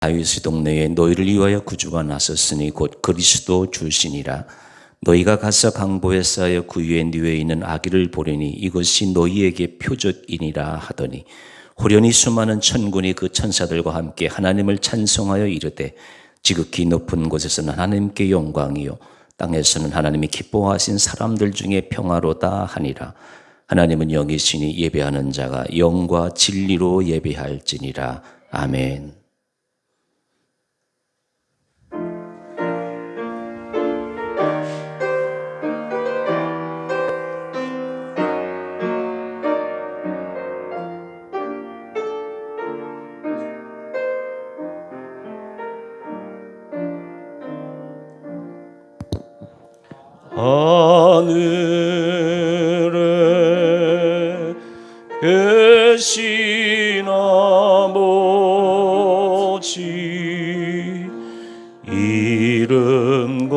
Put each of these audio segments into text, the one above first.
다윗의 동네에 너희를 위하여 구주가 나섰으니 곧 그리스도 주시니라. 너희가 가서 강보에 쌓여 그 위에 누워 있는 아기를 보리니 이것이 너희에게 표적이니라 하더니 호련히 수많은 천군이 그 천사들과 함께 하나님을 찬송하여 이르되 지극히 높은 곳에서는 하나님께 영광이요 땅에서는 하나님이 기뻐하신 사람들 중에 평화로다 하니라. 하나님은 영이시니 예배하는 자가 영과 진리로 예배할지니라. 아멘. 하늘에 계신 아버지 이름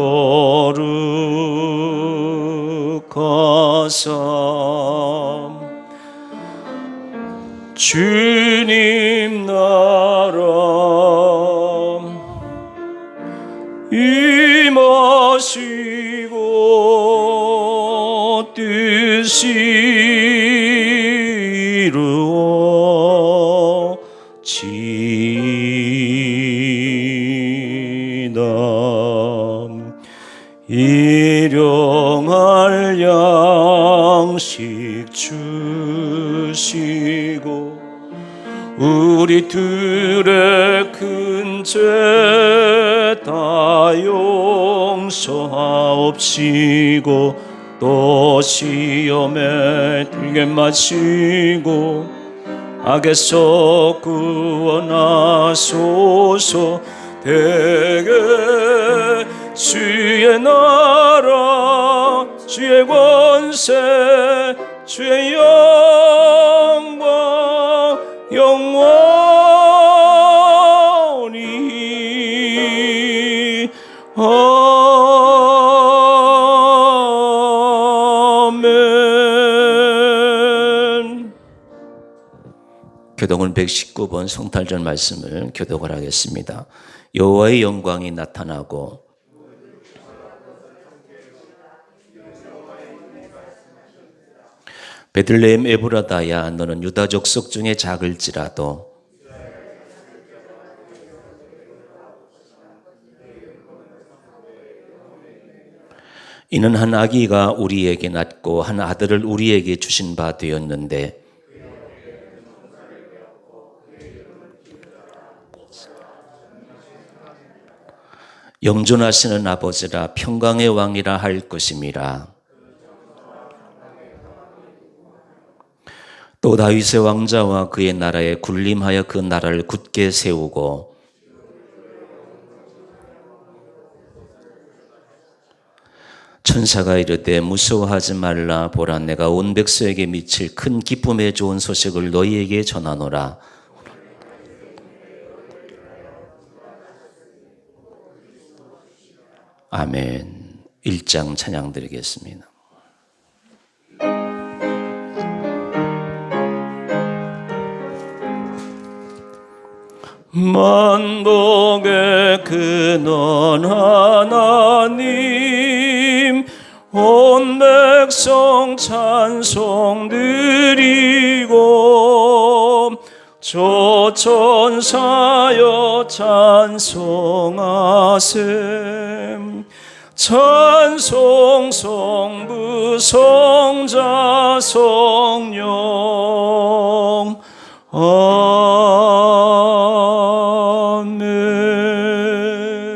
거룩하사 주님 나라 임하시고 뜻이 이루어지이다. 일용할 양식 주시고 우리 들의 큰 죄 다 용서하옵시고 또 시험에 들게 마시고 악에서 구원하소서. 대개 주의 나라 주의 권세 주의 영광 영원히 아멘. 교독은 119번 성탈절 말씀을 교독을 하겠습니다. 여호와의 영광이 나타나고 베들레헴 에브라다야 너는 유다 족속 중에 작을지라도 이는 한 아기가 우리에게 낳고 한 아들을 우리에게 주신 바 되었는데 영존하시는 아버지라 평강의 왕이라 할 것임이라. 또 다윗의 왕자와 그의 나라에 군림하여 그 나라를 굳게 세우고 천사가 이르되 무서워하지 말라. 보라 내가 온 백성에게 미칠 큰 기쁨의 좋은 소식을 너희에게 전하노라. 아멘. 1장 찬양 드리겠습니다. 만복의 근원 하나님 온 백성 찬송 드리고 저 천사여 찬송하셈. 찬송 성부 성자 성령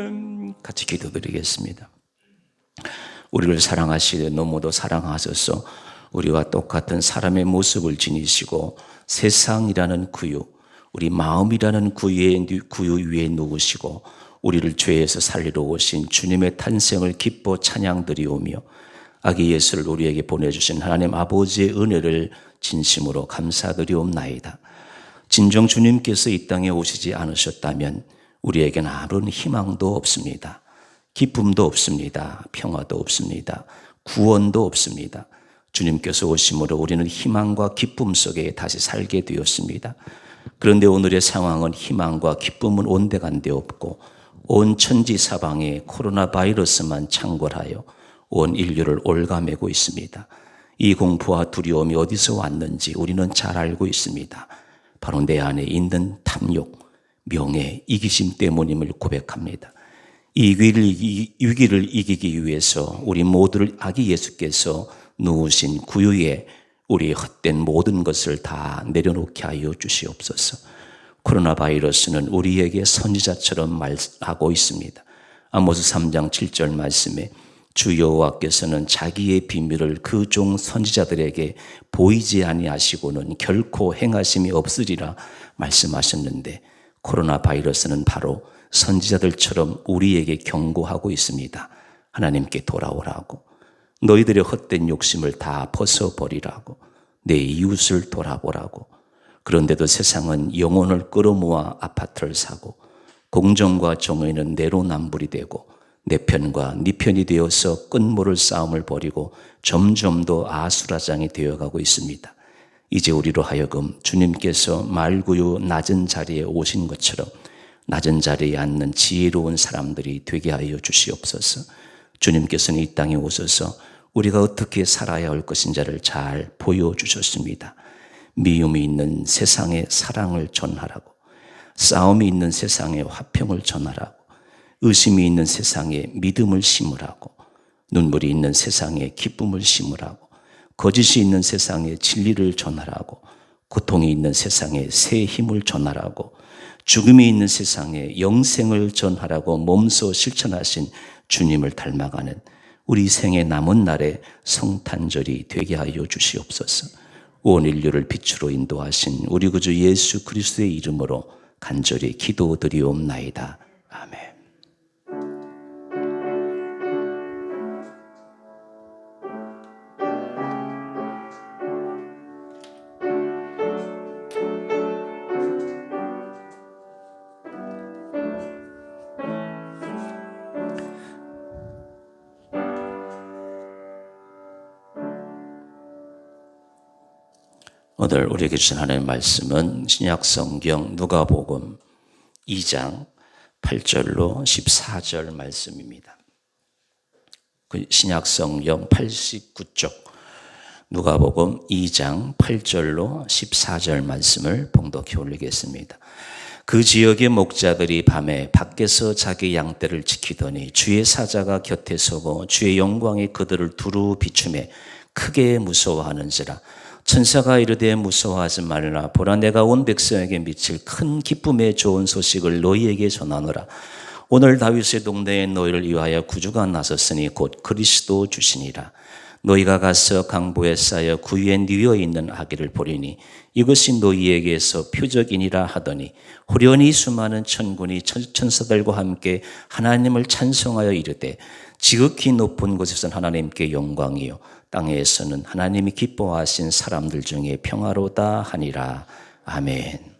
아멘. 같이 기도드리겠습니다. 우리를 사랑하시되 너무도 사랑하셔서 우리와 똑같은 사람의 모습을 지니시고 세상이라는 구유, 우리 마음이라는 구유 위에 누우시고 우리를 죄에서 살리러 오신 주님의 탄생을 기뻐 찬양드리오며 아기 예수를 우리에게 보내주신 하나님 아버지의 은혜를 진심으로 감사드리옵나이다. 진정 주님께서 이 땅에 오시지 않으셨다면 우리에게는 아무런 희망도 없습니다. 기쁨도 없습니다. 평화도 없습니다. 구원도 없습니다. 주님께서 오심으로 우리는 희망과 기쁨 속에 다시 살게 되었습니다. 그런데 오늘의 상황은 희망과 기쁨은 온데간데 없고 온 천지 사방에 코로나 바이러스만 창궐하여 온 인류를 올가매고 있습니다. 이 공포와 두려움이 어디서 왔는지 우리는 잘 알고 있습니다. 바로 내 안에 있는 탐욕, 명예, 이기심 때문임을 고백합니다. 이 위기를 이기기 위해서 우리 모두를 아기 예수께서 누우신 구유에 우리 헛된 모든 것을 다 내려놓게 하여 주시옵소서. 코로나 바이러스는 우리에게 선지자처럼 말하고 있습니다. 아모스 3장 7절 말씀에 주 여호와께서는 자기의 비밀을 그 종 선지자들에게 보이지 아니하시고는 결코 행하심이 없으리라 말씀하셨는데, 코로나 바이러스는 바로 선지자들처럼 우리에게 경고하고 있습니다. 하나님께 돌아오라고, 너희들의 헛된 욕심을 다 벗어버리라고, 내 이웃을 돌아보라고. 그런데도 세상은 영혼을 끌어모아 아파트를 사고, 공정과 정의는 내로남불이 되고, 내 편과 네 편이 되어서 끝모를 싸움을 벌이고 점점 더 아수라장이 되어가고 있습니다. 이제 우리로 하여금 주님께서 말구유 낮은 자리에 오신 것처럼 낮은 자리에 앉는 지혜로운 사람들이 되게 하여 주시옵소서. 주님께서는 이 땅에 오셔서 우리가 어떻게 살아야 할 것인지를 잘 보여주셨습니다. 미움이 있는 세상에 사랑을 전하라고, 싸움이 있는 세상에 화평을 전하라고, 의심이 있는 세상에 믿음을 심으라고, 눈물이 있는 세상에 기쁨을 심으라고, 거짓이 있는 세상에 진리를 전하라고, 고통이 있는 세상에 새 힘을 전하라고, 죽음이 있는 세상에 영생을 전하라고 몸소 실천하신 주님을 닮아가는 우리 생의 남은 날에 성탄절이 되게 하여 주시옵소서. 온 인류를 빛으로 인도하신 우리 구주 예수 그리스도의 이름으로 간절히 기도드리옵나이다. 아멘. 오늘 우리에게 주신 하나님의 말씀은 신약성경 누가복음 2장 8절로 14절 말씀입니다. 그 신약성경 89쪽 누가복음 2장 8절로 14절 말씀을 봉독해 올리겠습니다. 그 지역의 목자들이 밤에 밖에서 자기 양떼를 지키더니 주의 사자가 곁에 서고 주의 영광이 그들을 두루 비추매 크게 무서워하는지라. 천사가 이르되 무서워하지 말라. 보라, 내가 온 백성에게 미칠 큰 기쁨의 좋은 소식을 너희에게 전하노라. 오늘 다윗의 동네에 너희를 위하여 구주가 나섰으니 곧 그리스도 주시니라. 너희가 가서 강보에 쌓여 그 위에 뉘어 있는 아기를 보리니 이것이 너희에게서 표적이니라 하더니, 호련히 수많은 천군이 천사들과 함께 하나님을 찬송하여 이르되, 지극히 높은 곳에서는 하나님께 영광이요 땅에서는 하나님이 기뻐하신 사람들 중에 평화로다 하니라. 아멘.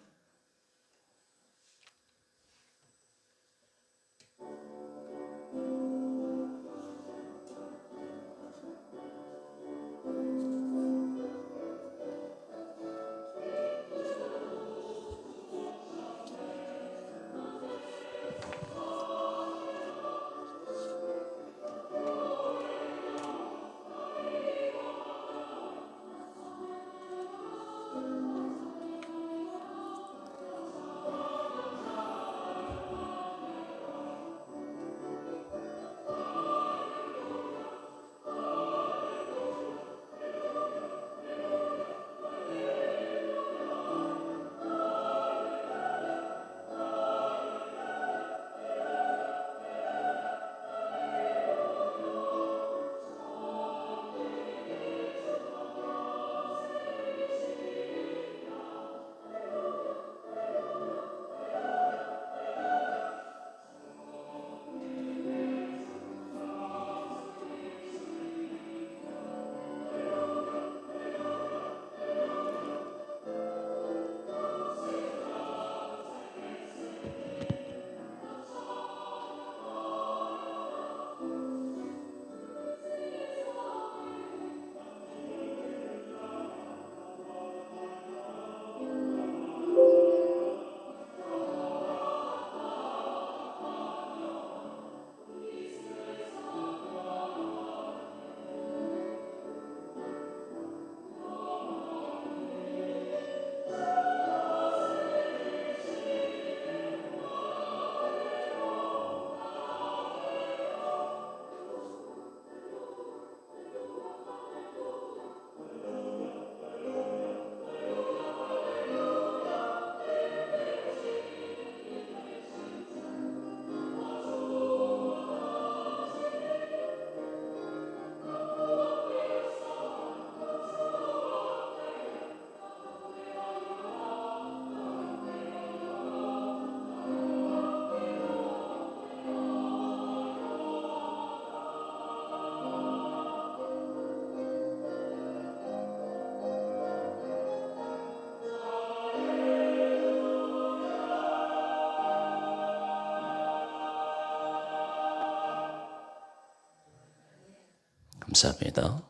감사합니다.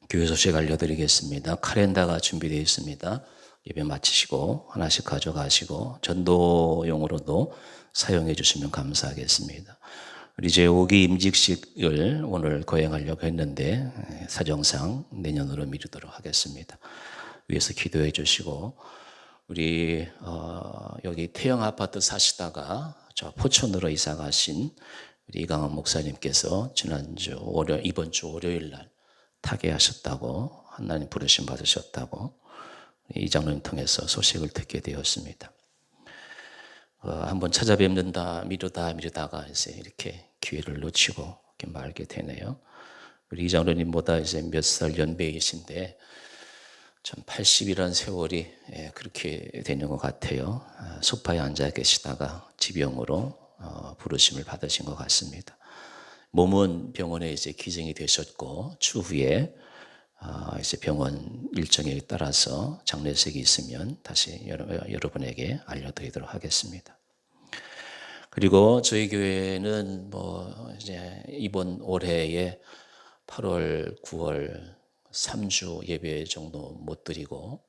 교회 소식 알려드리겠습니다. 카렌다가 준비되어 있습니다. 예배 마치시고 하나씩 가져가시고 전도용으로도 사용해 주시면 감사하겠습니다. 우리 제5기 임직식을 오늘 거행하려고 했는데 사정상 내년으로 미루도록 하겠습니다. 위에서 기도해 주시고 우리 여기 태영 아파트 사시다가 저 포천으로 이사 가신 우리 이강원 목사님께서 이번 주 월요일 날 타계하셨다고, 하나님 부르심 받으셨다고 이 장로님 통해서 소식을 듣게 되었습니다. 한번 찾아뵙는다 미루다가 이제 이렇게 기회를 놓치고 이렇게 말게 되네요. 우리 이 장로님보다 이제 몇 살 연배이신데 참 80이라는 세월이 그렇게 되는 것 같아요. 소파에 앉아 계시다가 지병으로 부르심을 받으신 것 같습니다. 몸은 병원에 이제 기증이 되셨고 추후에 이제 병원 일정에 따라서 장례식이 있으면 다시 여러분에게 알려드리도록 하겠습니다. 그리고 저희 교회는 이제 이번 올해에 8월, 9월 3주 예배 정도 못 드리고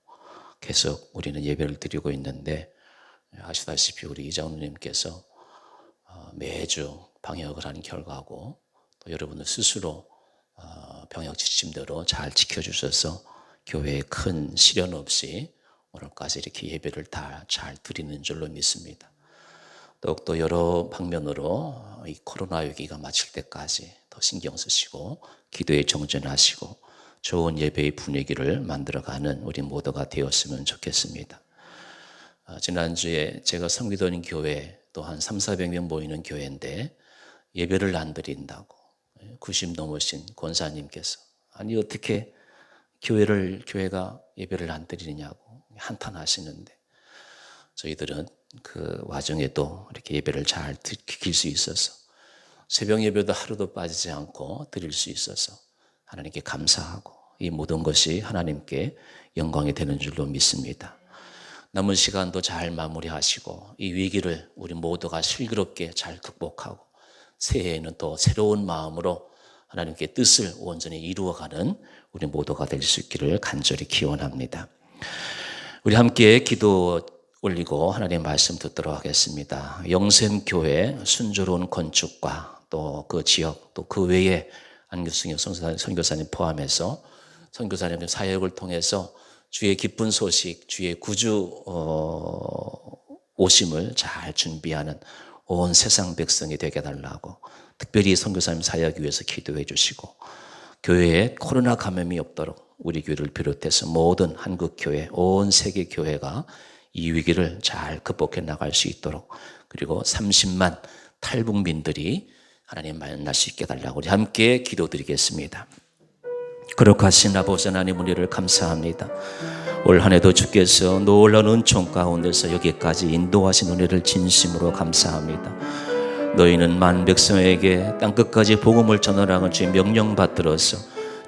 계속 우리는 예배를 드리고 있는데 아시다시피 우리 이장로님께서 매주 방역을 하는 결과고 또 여러분들 스스로 병역 지침대로 잘 지켜주셔서 교회에 큰 시련 없이 오늘까지 이렇게 예배를 다 잘 드리는 줄로 믿습니다. 또 여러 방면으로 이 코로나 위기가 마칠 때까지 더 신경 쓰시고 기도에 정진하시고 좋은 예배의 분위기를 만들어가는 우리 모두가 되었으면 좋겠습니다. 지난주에 제가 섬기던 교회 또 한 300~400명 모이는 교회인데 예배를 안 드린다고 90 넘으신 권사님께서 아니 어떻게 교회가 예배를 안 드리냐고 한탄하시는데 저희들은 그 와중에도 이렇게 예배를 잘 지킬 수 있어서 새벽 예배도 하루도 빠지지 않고 드릴 수 있어서 하나님께 감사하고 이 모든 것이 하나님께 영광이 되는 줄로 믿습니다. 남은 시간도 잘 마무리하시고 이 위기를 우리 모두가 슬기롭게 잘 극복하고 새해에는 또 새로운 마음으로 하나님께 뜻을 온전히 이루어가는 우리 모두가 될 수 있기를 간절히 기원합니다. 우리 함께 기도 올리고 하나님의 말씀 듣도록 하겠습니다. 영샘교회 순조로운 건축과 또 그 지역 또 그 외에 안규승 선교사님 포함해서 선교사님의 사역을 통해서 주의 기쁜 소식, 주의 구주 오심을 잘 준비하는 온 세상 백성이 되게 해달라고 특별히 선교사님 사역 위해서 기도해 주시고 교회에 코로나 감염이 없도록 우리 교회를 비롯해서 모든 한국교회, 온 세계교회가 이 위기를 잘 극복해 나갈 수 있도록 그리고 30만 탈북민들이 하나님 만날 수 있게 해달라고 우리 함께 기도드리겠습니다. 거룩하신 아버지 하나님 우리를 감사합니다. 올 한 해도 주께서 놀라운 은총 가운데서 여기까지 인도하신 은혜를 진심으로 감사합니다. 너희는 만 백성에게 땅끝까지 복음을 전하라는 주의 명령 받들어서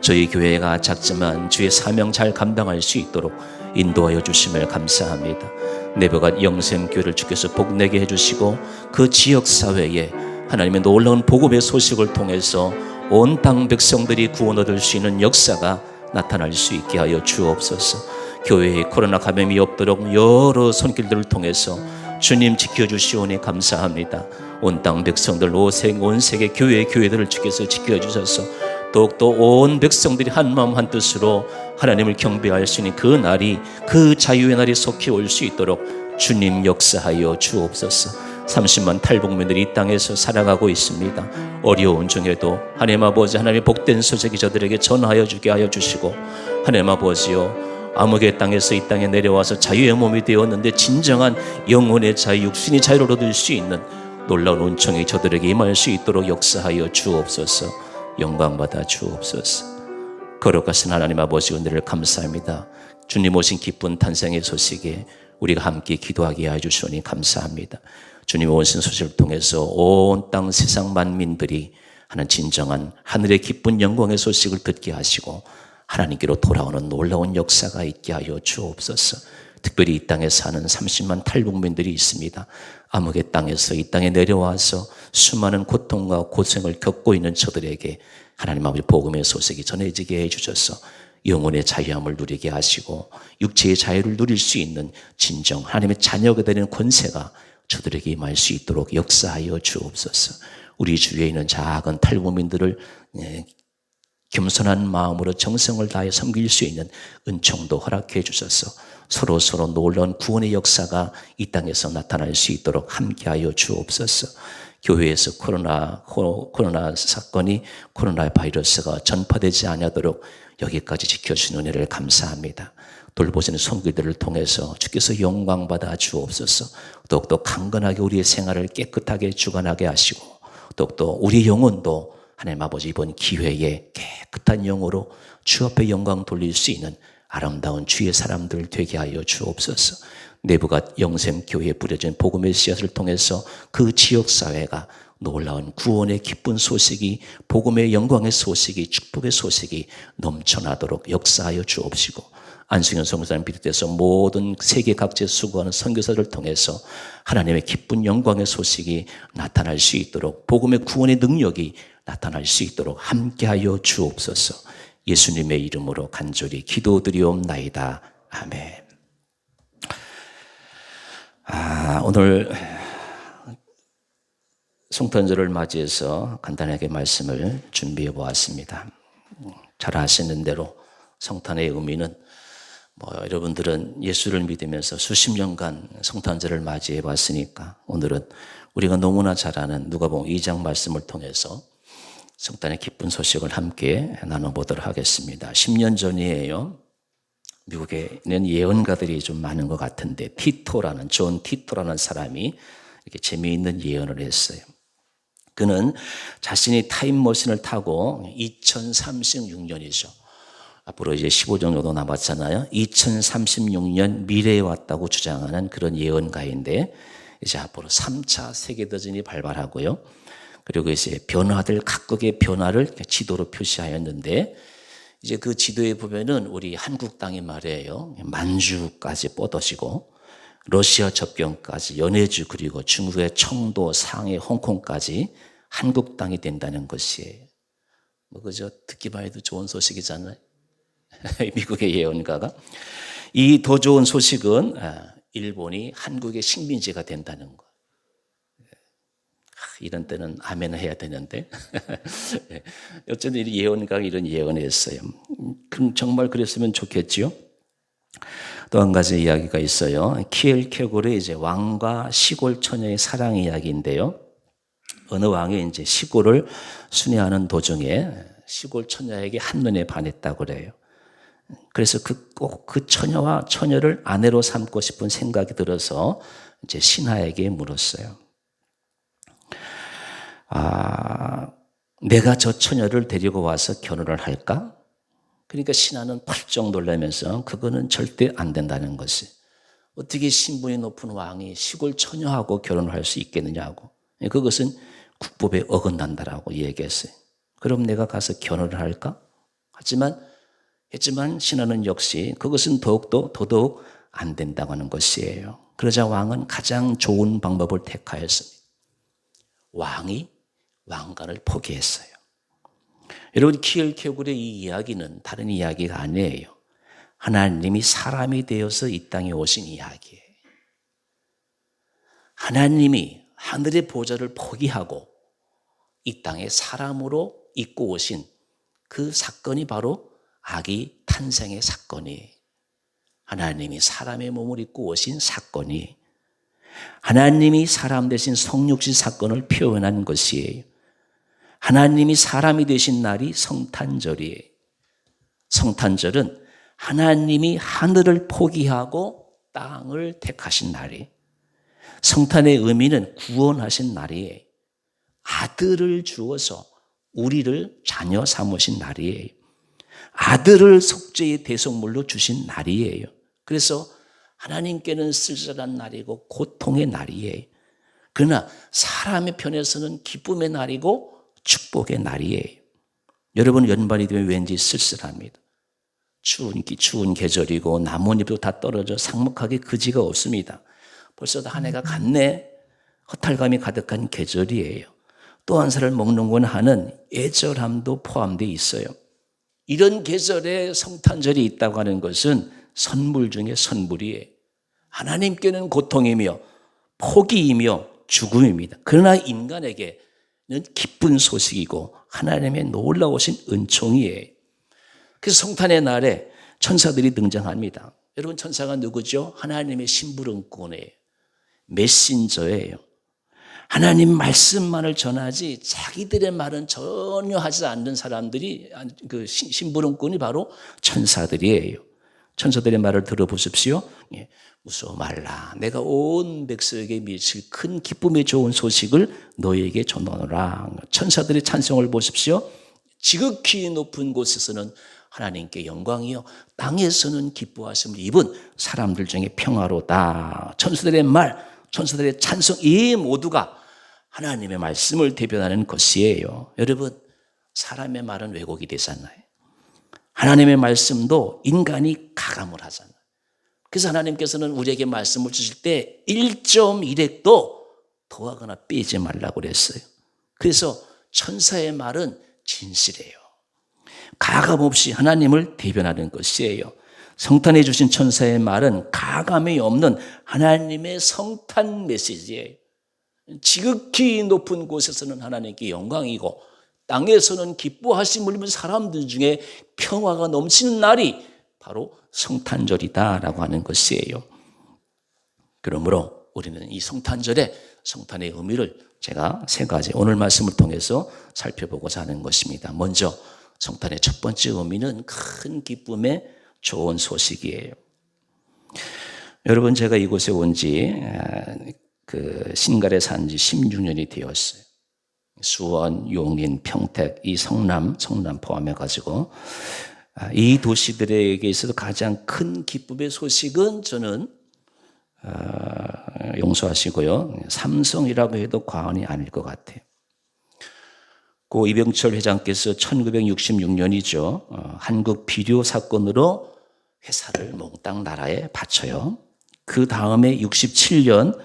저희 교회가 작지만 주의 사명 잘 감당할 수 있도록 인도하여 주심을 감사합니다. 내부갓 영샘교회를 주께서 복내게 해주시고 그 지역사회에 하나님의 놀라운 복음의 소식을 통해서 온 땅 백성들이 구원 얻을 수 있는 역사가 나타날 수 있게 하여 주옵소서. 교회에 코로나 감염이 없도록 여러 손길들을 통해서 주님 지켜주시오니 감사합니다. 온 땅 백성들 온 세계 교회들을 주께서 지켜주셔서 더욱더 온 백성들이 한마음 한뜻으로 하나님을 경배할 수 있는 그 날이 그 자유의 날이 속히 올 수 있도록 주님 역사하여 주옵소서. 30만 탈북민들이 이 땅에서 살아가고 있습니다. 어려운 중에도 하나님 아버지 하나님의 복된 소식이 저들에게 전하여 주게 하여 주시고 하나님 아버지요 암흑의 땅에서 이 땅에 내려와서 자유의 몸이 되었는데 진정한 영혼의 자유, 육신의 자유를 얻을 수 있는 놀라운 은총이 저들에게 임할 수 있도록 역사하여 주옵소서. 영광받아 주옵소서. 거룩하신 하나님 아버지 은혜를 감사합니다. 주님 오신 기쁜 탄생의 소식에 우리가 함께 기도하게 하여 주시니 감사합니다. 주님 오신 소식을 통해서 온 땅 세상 만민들이 하는 진정한 하늘의 기쁜 영광의 소식을 듣게 하시고 하나님께로 돌아오는 놀라운 역사가 있게 하여 주옵소서. 특별히 이 땅에 사는 30만 탈북민들이 있습니다. 암흑의 땅에서 이 땅에 내려와서 수많은 고통과 고생을 겪고 있는 저들에게 하나님 아버지 복음의 소식이 전해지게 해주셔서 영혼의 자유함을 누리게 하시고 육체의 자유를 누릴 수 있는 진정 하나님의 자녀가 되는 권세가 저들에게 임할 수 있도록 역사하여 주옵소서. 우리 주위에 있는 작은 탈북민들을 겸손한 마음으로 정성을 다해 섬길 수 있는 은총도 허락해 주셔서 서로 놀라운 구원의 역사가 이 땅에서 나타날 수 있도록 함께하여 주옵소서. 교회에서 코로나 사건이 코로나 바이러스가 전파되지 않도록 여기까지 지켜주신 은혜를 감사합니다. 돌보시는 손길들을 통해서 주께서 영광받아 주옵소서. 더욱더 강건하게 우리의 생활을 깨끗하게 주관하게 하시고 더욱더 우리의 영혼도 하나님 아버지 이번 기회에 깨끗한 영으로 주 앞에 영광 돌릴 수 있는 아름다운 주의 사람들 되게 하여 주옵소서. 내부가 영샘교회에 뿌려진 복음의 씨앗을 통해서 그 지역사회가 놀라운 구원의 기쁜 소식이 복음의 영광의 소식이 축복의 소식이 넘쳐나도록 역사하여 주옵시고 안승현 선교사님 비롯해서 모든 세계 각지에 수고하는 선교사를 통해서 하나님의 기쁜 영광의 소식이 나타날 수 있도록 복음의 구원의 능력이 나타날 수 있도록 함께하여 주옵소서. 예수님의 이름으로 간절히 기도드리옵나이다. 아멘. 오늘 성탄절을 맞이해서 간단하게 말씀을 준비해 보았습니다. 잘 아시는 대로 성탄의 의미는 여러분들은 예수를 믿으면서 수십 년간 성탄절을 맞이해 봤으니까 오늘은 우리가 너무나 잘 아는 누가복음 2장 말씀을 통해서 성탄의 기쁜 소식을 함께 나눠보도록 하겠습니다. 10년 전이에요. 미국에는 예언가들이 좀 많은 것 같은데 존 티토라는 사람이 이렇게 재미있는 예언을 했어요. 그는 자신이 타임머신을 타고 2036년이죠. 앞으로 이제 15년 정도 남았잖아요. 2036년 미래에 왔다고 주장하는 그런 예언가인데 이제 앞으로 3차 세계대전이 발발하고요. 그리고 이제 각국의 변화를 지도로 표시하였는데 이제 그 지도에 보면은 우리 한국 땅이 말이에요. 만주까지 뻗어지고 러시아 접경까지 연해주 그리고 중국의 청도, 상해, 홍콩까지 한국 땅이 된다는 것이에요. 그죠? 듣기만 해도 좋은 소식이잖아요. 미국의 예언가가. 이 더 좋은 소식은 일본이 한국의 식민지가 된다는 거. 이런 때는 아멘 해야 되는데 어쨌든 예언가가 이런 예언을 했어요. 그럼 정말 그랬으면 좋겠지요. 또 한 가지 이야기가 있어요. 키엘케고르의 이제 왕과 시골 처녀의 사랑 이야기인데요. 어느 왕이 이제 시골을 순회하는 도중에 시골 처녀에게 한눈에 반했다고 그래요. 그래서 꼭 그 처녀를 아내로 삼고 싶은 생각이 들어서 이제 신하에게 물었어요. 내가 저 처녀를 데리고 와서 결혼을 할까? 그러니까 신하는 펄쩍 놀라면서 그거는 절대 안 된다는 것이. 어떻게 신분이 높은 왕이 시골 처녀하고 결혼을 할 수 있겠느냐고. 그것은 국법에 어긋난다라고 얘기했어요. 그럼 내가 가서 결혼을 할까? 했지만 신하는 역시 그것은 더더욱 안 된다고 하는 것이에요. 그러자 왕은 가장 좋은 방법을 택하였습니다. 왕이 왕관을 포기했어요. 여러분, 키엘케굴의 이 이야기는 다른 이야기가 아니에요. 하나님이 사람이 되어서 이 땅에 오신 이야기예요. 하나님이 하늘의 보좌를 포기하고 이 땅에 사람으로 입고 오신 그 사건이 바로 아기 탄생의 사건이에요. 하나님이 사람의 몸을 입고 오신 사건이 하나님이 사람 되신 성육신 사건을 표현한 것이에요. 하나님이 사람이 되신 날이 성탄절이에요. 성탄절은 하나님이 하늘을 포기하고 땅을 택하신 날이에요. 성탄의 의미는 구원하신 날이에요. 아들을 주어서 우리를 자녀 삼으신 날이에요. 아들을 속죄의 대속물로 주신 날이에요. 그래서 하나님께는 쓸쓸한 날이고 고통의 날이에요. 그러나 사람의 편에서는 기쁨의 날이고 축복의 날이에요. 여러분, 연말이 되면 왠지 쓸쓸합니다. 추운 계절이고 나뭇잎도 다 떨어져 삭막하게 그지가 없습니다. 벌써 한 해가 갔네. 허탈감이 가득한 계절이에요. 또 한 살을 먹는군 하는 애절함도 포함되어 있어요. 이런 계절에 성탄절이 있다고 하는 것은 선물 중에 선물이에요. 하나님께는 고통이며 포기이며 죽음입니다. 그러나 인간에게는 기쁜 소식이고 하나님의 놀라우신 은총이에요. 그래서 성탄의 날에 천사들이 등장합니다. 여러분, 천사가 누구죠? 하나님의 심부름꾼이에요. 메신저예요. 하나님 말씀만을 전하지 자기들의 말은 전혀 하지 않는 사람들이, 그 심부름꾼이 바로 천사들이에요. 천사들의 말을 들어보십시오. 무서워 말라. 내가 온 백성에게 미칠 큰 기쁨의 좋은 소식을 너희에게 전하노라. 천사들의 찬송을 보십시오. 지극히 높은 곳에서는 하나님께 영광이요, 땅에서는 기뻐하심을 입은 사람들 중에 평화로다. 천사들의 말, 천사들의 찬송, 이 모두가 하나님의 말씀을 대변하는 것이에요. 여러분, 사람의 말은 왜곡이 되잖아요. 하나님의 말씀도 인간이 가감을 하잖아요. 그래서 하나님께서는 우리에게 말씀을 주실 때 1.1핵도 더하거나 빼지 말라고 그랬어요. 그래서 천사의 말은 진실해요. 가감 없이 하나님을 대변하는 것이에요. 성탄에 주신 천사의 말은 가감이 없는 하나님의 성탄 메시지예요. 지극히 높은 곳에서는 하나님께 영광이고 땅에서는 기뻐하심을 입은 사람들 중에 평화가 넘치는 날이 바로 성탄절이다라고 하는 것이에요. 그러므로 우리는 이 성탄절에 성탄의 의미를 제가 세 가지 오늘 말씀을 통해서 살펴보고자 하는 것입니다. 먼저 성탄의 첫 번째 의미는 큰 기쁨의 좋은 소식이에요. 여러분, 제가 이곳에 온지 신갈에 산 지 16년이 되었어요. 수원, 용인, 평택, 이 성남 포함해가지고 이 도시들에게 있어서 가장 큰 기쁨의 소식은 저는 용서하시고요, 삼성이라고 해도 과언이 아닐 것 같아요. 고 이병철 회장께서 1966년이죠. 한국 비료 사건으로 회사를 몽땅 나라에 바쳐요. 그 다음에 67년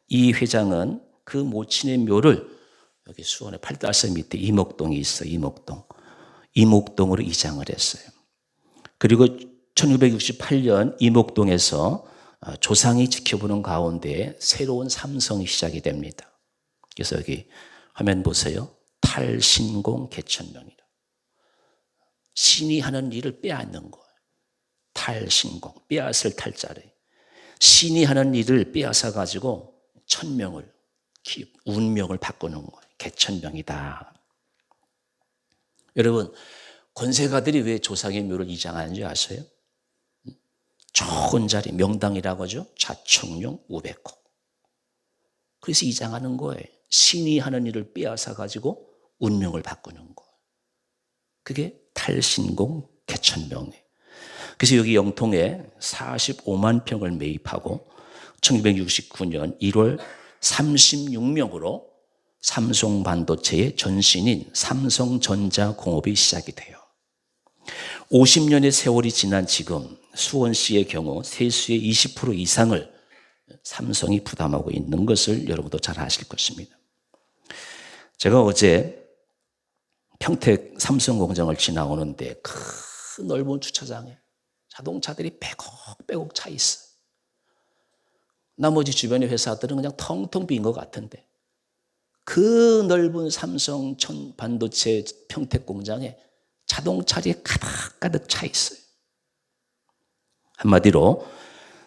이 회장은 그 모친의 묘를 여기 수원의 팔달서 밑에 이목동이 있어요. 이목동으로 이장을 했어요. 그리고 1968년 이목동에서 조상이 지켜보는 가운데 새로운 삼성이 시작이 됩니다. 그래서 여기 화면 보세요. 탈신공 개천명이라. 신이 하는 일을 빼앗는 거예요. 탈신공, 빼앗을 탈자래. 신이 하는 일을 빼앗아 가지고 천명을, 운명을 바꾸는 거예요. 개천명이다. 여러분, 권세가들이 왜 조상의 묘를 이장하는지 아세요? 좋은 자리, 명당이라고 하죠. 좌청룡, 우백호. 그래서 이장하는 거예요. 신이 하는 일을 빼앗아 가지고 운명을 바꾸는 거예요. 그게 탈신공 개천명이에요. 그래서 여기 영통에 45만 평을 매입하고 1969년 1월 36명으로 삼성 반도체의 전신인 삼성전자공업이 시작이 돼요. 50년의 세월이 지난 지금 수원시의 경우 세수의 20% 이상을 삼성이 부담하고 있는 것을 여러분도 잘 아실 것입니다. 제가 어제 평택 삼성 공장을 지나오는데 큰 넓은 주차장에 자동차들이 빼곡 차 있어요. 나머지 주변의 회사들은 그냥 텅텅 빈 것 같은데 그 넓은 삼성 반도체 평택 공장에 자동차들이 가득 차 있어요. 한마디로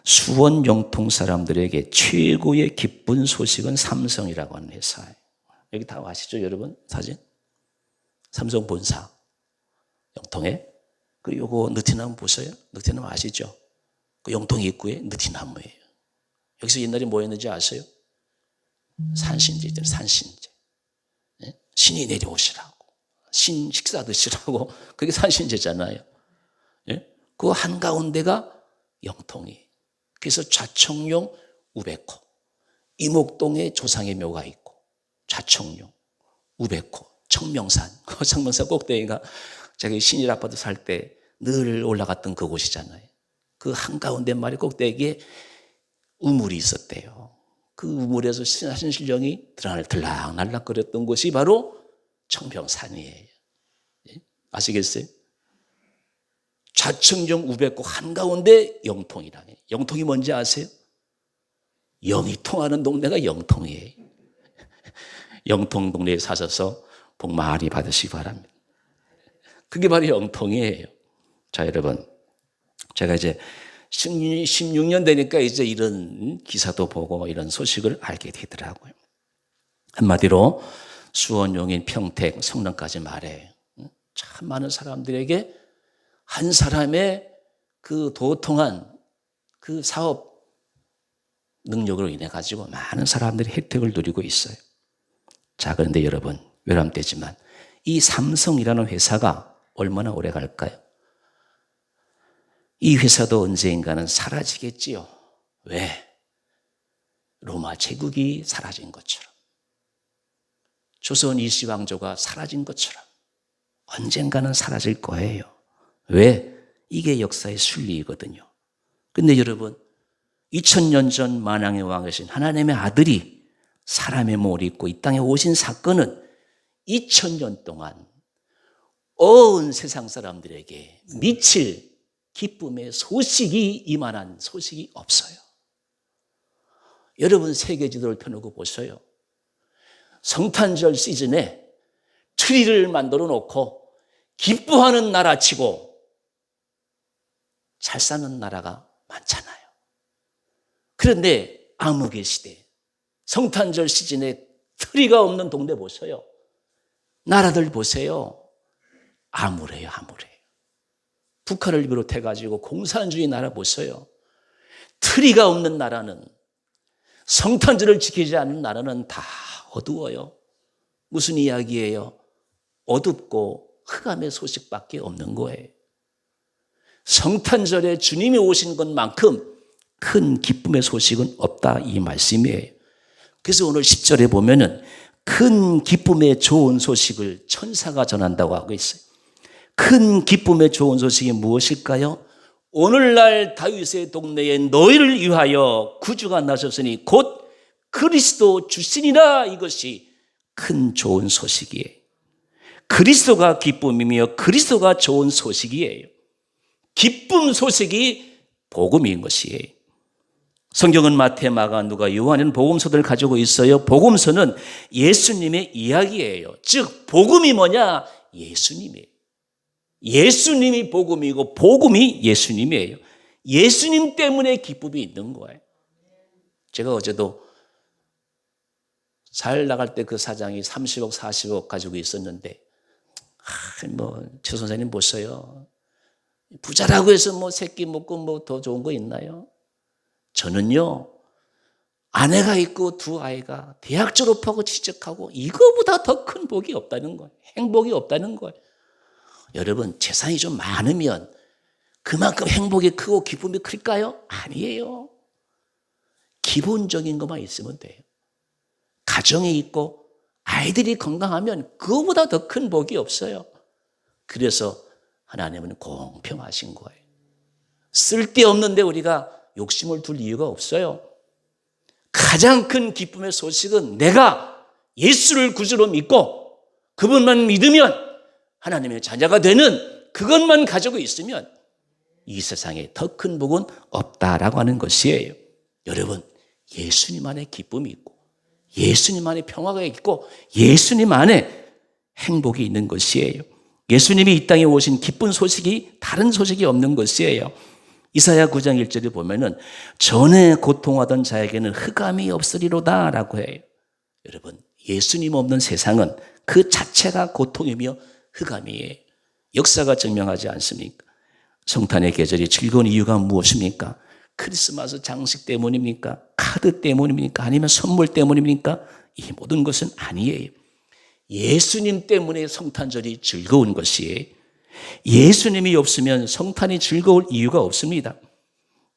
수원 영통 사람들에게 최고의 기쁜 소식은 삼성이라고 하는 회사예요. 여기 다 아시죠, 여러분? 사진? 삼성 본사 영통에 그 요거 느티나무 보세요? 느티나무 아시죠? 그 영통 입구에 느티나무예요. 여기서 옛날에 뭐였는지 아세요? 산신제 있잖아요. 산신제. 네? 신이 내려오시라고, 신 식사 드시라고, 그게 산신제잖아요. 네? 그 한가운데가 영통이. 그래서 좌청룡, 우백호, 이목동에 조상의 묘가 있고 좌청룡, 우백호, 청명산, 그 청명산 꼭대기가 자기 신일 아파트 살 때 늘 올라갔던 그곳이잖아요. 그 한가운데 말이 꼭대기에 우물이 있었대요. 그 우물에서 신하신 신령이 들락날락거렸던 곳이 바로 청평산이에요. 아시겠어요? 좌청정 우백곡 한가운데 영통이라네. 영통이 뭔지 아세요? 영이 통하는 동네가 영통이에요. 영통 동네에 사셔서 복 많이 받으시기 바랍니다. 그게 바로 영통이에요. 자, 여러분, 제가 이제 16년 되니까 이제 이런 기사도 보고 이런 소식을 알게 되더라고요. 한마디로 수원, 용인, 평택, 성남까지 말해요. 참 많은 사람들에게 한 사람의 그 도통한 그 사업 능력으로 인해 가지고 많은 사람들이 혜택을 누리고 있어요. 자, 그런데 여러분, 외람되지만 이 삼성이라는 회사가 얼마나 오래 갈까요? 이 회사도 언젠가는 사라지겠지요. 왜? 로마 제국이 사라진 것처럼, 조선 이시왕조가 사라진 것처럼 언젠가는 사라질 거예요. 왜? 이게 역사의 순리이거든요. 근데 여러분, 2000년 전 만왕의 왕이신 하나님의 아들이 사람의 몸을 입고 이 땅에 오신 사건은 2000년 동안 온 세상 사람들에게 미칠 기쁨의 소식이 이만한 소식이 없어요. 여러분, 세계 지도를 펴놓고 보세요. 성탄절 시즌에 트리를 만들어 놓고 기뻐하는 나라치고 잘 사는 나라가 많잖아요. 그런데 암흑의 시대, 성탄절 시즌에 트리가 없는 동네 보세요. 나라들 보세요. 암울해요, 암울해요. 북한을 비롯해가지고 공산주의 나라 보세요. 트리가 없는 나라는, 성탄절을 지키지 않는 나라는 다 어두워요. 무슨 이야기예요? 어둡고 흑암의 소식밖에 없는 거예요. 성탄절에 주님이 오신 것만큼 큰 기쁨의 소식은 없다, 이 말씀이에요. 그래서 오늘 10절에 보면은 큰 기쁨의 좋은 소식을 천사가 전한다고 하고 있어요. 큰 기쁨의 좋은 소식이 무엇일까요? 오늘날 다윗의 동네에 너희를 위하여 구주가 나셨으니 곧 그리스도 주시니라. 이것이 큰 좋은 소식이에요. 그리스도가 기쁨이며 그리스도가 좋은 소식이에요. 기쁨 소식이 복음인 것이에요. 성경은 마태, 마가, 누가, 요한은 복음서들을 가지고 있어요. 복음서는 예수님의 이야기예요. 즉 복음이 뭐냐? 예수님이에요. 예수님이 복음이고 복음이 예수님이에요. 예수님 때문에 기쁨이 있는 거예요. 제가 어제도 잘 나갈 때 그 사장이 30억, 40억 가지고 있었는데, 최 선생님 보세요. 부자라고 해서 새끼 먹고 더 좋은 거 있나요? 저는요, 아내가 있고 두 아이가 대학 졸업하고 취직하고 이거보다 더 큰 복이 없다는 거예요. 행복이 없다는 거예요. 여러분, 재산이 좀 많으면 그만큼 행복이 크고 기쁨이 클까요? 아니에요. 기본적인 것만 있으면 돼요. 가정이 있고 아이들이 건강하면 그거보다 더 큰 복이 없어요. 그래서 하나님은 공평하신 거예요. 쓸데없는데 우리가 욕심을 둘 이유가 없어요. 가장 큰 기쁨의 소식은 내가 예수를 구주로 믿고 그분만 믿으면 하나님의 자녀가 되는 그것만 가지고 있으면 이 세상에 더 큰 복은 없다라고 하는 것이에요. 여러분, 예수님 안에 기쁨이 있고 예수님 안에 평화가 있고 예수님 안에 행복이 있는 것이에요. 예수님이 이 땅에 오신 기쁜 소식이 다른 소식이 없는 것이에요. 이사야 9장 1절에 보면은 전에 고통하던 자에게는 흑암이 없으리로다 라고 해요. 여러분, 예수님 없는 세상은 그 자체가 고통이며 흑암이에요. 역사가 증명하지 않습니까? 성탄의 계절이 즐거운 이유가 무엇입니까? 크리스마스 장식 때문입니까? 카드 때문입니까? 아니면 선물 때문입니까? 이 모든 것은 아니에요. 예수님 때문에 성탄절이 즐거운 것이에요. 예수님이 없으면 성탄이 즐거울 이유가 없습니다.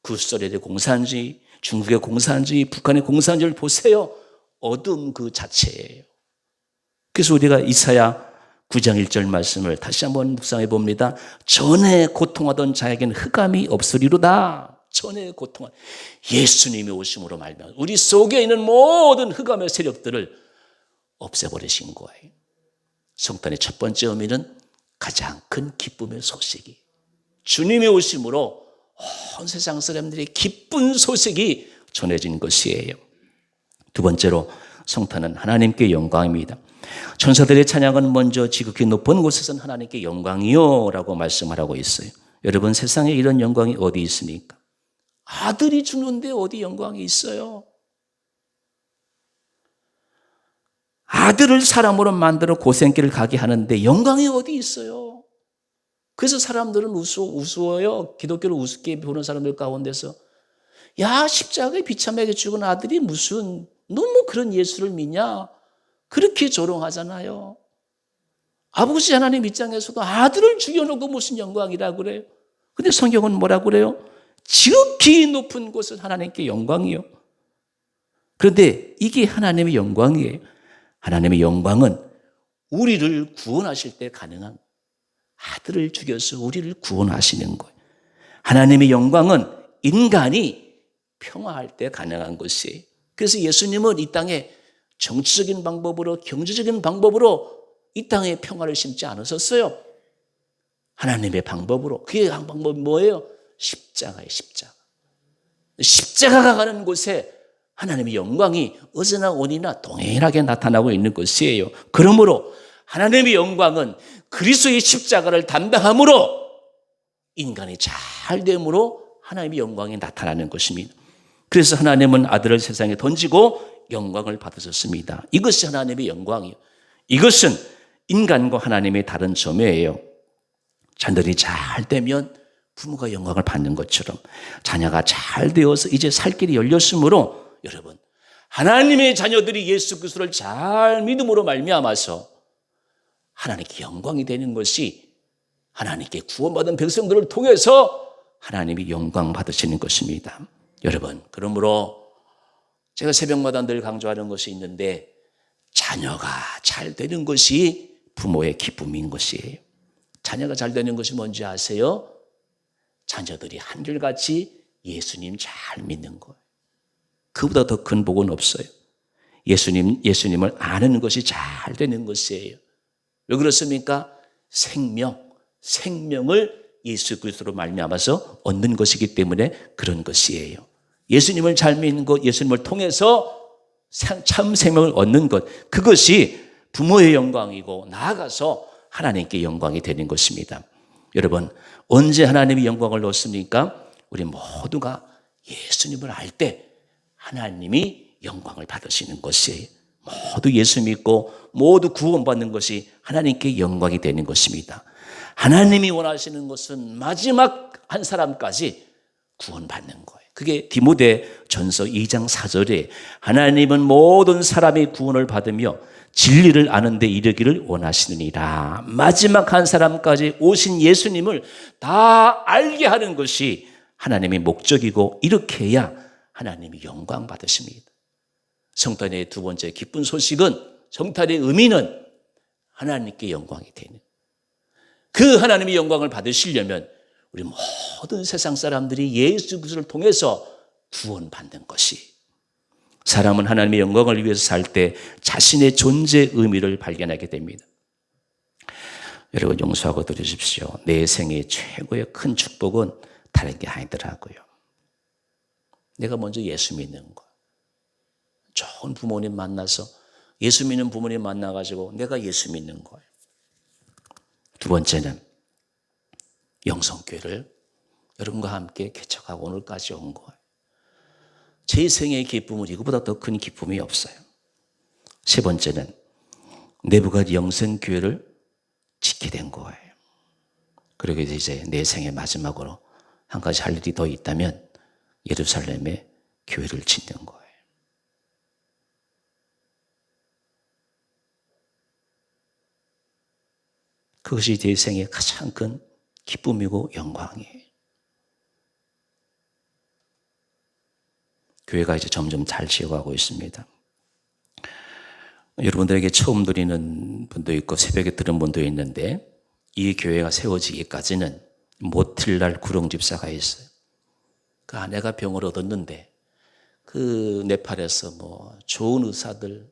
구소련의 공산주의, 중국의 공산주의, 북한의 공산주의를 보세요. 어둠 그 자체예요. 그래서 우리가 이사야 9장 1절 말씀을 다시 한번 묵상해 봅니다. 전에 고통하던 자에게는 흑암이 없으리로다. 전의 고통을 예수님이 오심으로 말미암아 우리 속에 있는 모든 흑암의 세력들을 없애버리신 거예요. 성탄의 첫 번째 의미는 가장 큰 기쁨의 소식이, 주님의 오심으로 온 세상 사람들이 기쁜 소식이 전해진 것이에요. 두 번째로 성탄은 하나님께 영광입니다. 천사들의 찬양은 먼저 지극히 높은 곳에서는 하나님께 영광이요 라고 말씀을 하고 있어요. 여러분, 세상에 이런 영광이 어디 있습니까? 아들이 죽는데 어디 영광이 있어요? 아들을 사람으로 만들어 고생길을 가게 하는데 영광이 어디 있어요? 그래서 사람들은 우스워요. 기독교를 우습게 보는 사람들 가운데서 야, 십자가에 비참하게 죽은 아들이 무슨 너무 그런 예수를 믿냐? 그렇게 조롱하잖아요. 아버지 하나님 입장에서도 아들을 죽여놓고 무슨 영광이라고 그래요? 근데 성경은 뭐라고 그래요? 지극히 높은 곳은 하나님께 영광이요. 그런데 이게 하나님의 영광이에요. 하나님의 영광은 우리를 구원하실 때 가능한, 아들을 죽여서 우리를 구원하시는 거예요. 하나님의 영광은 인간이 평화할 때 가능한 것이에요. 그래서 예수님은 이 땅에 정치적인 방법으로, 경제적인 방법으로 이 땅에 평화를 심지 않으셨어요. 하나님의 방법으로. 그게 방법이 뭐예요? 십자가예요, 십자가. 십자가가 가는 곳에 하나님의 영광이 어제나 오니나 동일하게 나타나고 있는 것이에요. 그러므로 하나님의 영광은 그리스도의 십자가를 담당함으로 인간이 잘됨으로 하나님의 영광이 나타나는 것입니다. 그래서 하나님은 아들을 세상에 던지고 영광을 받으셨습니다. 이것이 하나님의 영광이에요. 이것은 인간과 하나님의 다른 점이에요. 자녀들이 잘 되면 부모가 영광을 받는 것처럼 자녀가 잘 되어서 이제 살 길이 열렸으므로 여러분, 하나님의 자녀들이 예수 그리스도를 잘 믿음으로 말미암아서 하나님께 영광이 되는 것이 하나님께 구원받은 백성들을 통해서 하나님이 영광 받으시는 것입니다. 여러분, 그러므로 제가 새벽마다 늘 강조하는 것이 있는데 자녀가 잘 되는 것이 부모의 기쁨인 것이에요. 자녀가 잘 되는 것이 뭔지 아세요? 자녀들이 한결같이 예수님 잘 믿는 거예요. 그보다 더 큰 복은 없어요. 예수님을 아는 것이 잘 되는 것이에요. 왜 그렇습니까? 생명을 예수 그리스도로 말미암아서 얻는 것이기 때문에 그런 것이에요. 예수님을 잘 믿는 것, 예수님을 통해서 참 생명을 얻는 것, 그것이 부모의 영광이고 나아가서 하나님께 영광이 되는 것입니다. 여러분, 언제 하나님의 영광을 얻습니까? 우리 모두가 예수님을 알 때 하나님이 영광을 받으시는 것이에요. 모두 예수 믿고 모두 구원받는 것이 하나님께 영광이 되는 것입니다. 하나님이 원하시는 것은 마지막 한 사람까지 구원받는 거예요. 그게 디모데 전서 2장 4절에 하나님은 모든 사람의 구원을 받으며 진리를 아는 데 이르기를 원하시느니라. 마지막 한 사람까지 오신 예수님을 다 알게 하는 것이 하나님의 목적이고 이렇게 해야 하나님이 영광 받으십니다. 성탄의 두 번째 기쁜 소식은, 성탄의 의미는 하나님께 영광이 되는, 그 하나님의 영광을 받으시려면 우리 모든 세상 사람들이 예수 그리스도를 통해서 구원받는 것이, 사람은 하나님의 영광을 위해서 살 때 자신의 존재 의미를 발견하게 됩니다. 여러분, 용서하고 들으십시오. 내 생의 최고의 큰 축복은 다른 게 아니더라고요. 내가 먼저 예수 믿는 거. 좋은 부모님 만나서 예수 믿는 부모님 만나가지고 내가 예수 믿는 거예요. 두 번째는 영성교회를 여러분과 함께 개척하고 오늘까지 온 거예요. 제 생애의 기쁨은 이거보다 더 큰 기쁨이 없어요. 세 번째는 내부가 영성교회를 짓게 된 거예요. 그리고 이제 내 생애 마지막으로 한 가지 할 일이 더 있다면 예루살렘에 교회를 짓는 거예요. 그것이 내 생의 가장 큰 기쁨이고 영광이에요. 교회가 이제 점점 잘 지어가고 있습니다. 여러분들에게 처음 드리는 분도 있고 새벽에 들은 분도 있는데, 이 교회가 세워지기까지는 모틸날 구룡집사가 있어요. 그 아내가 병을 얻었는데 그 네팔에서 뭐 좋은 의사들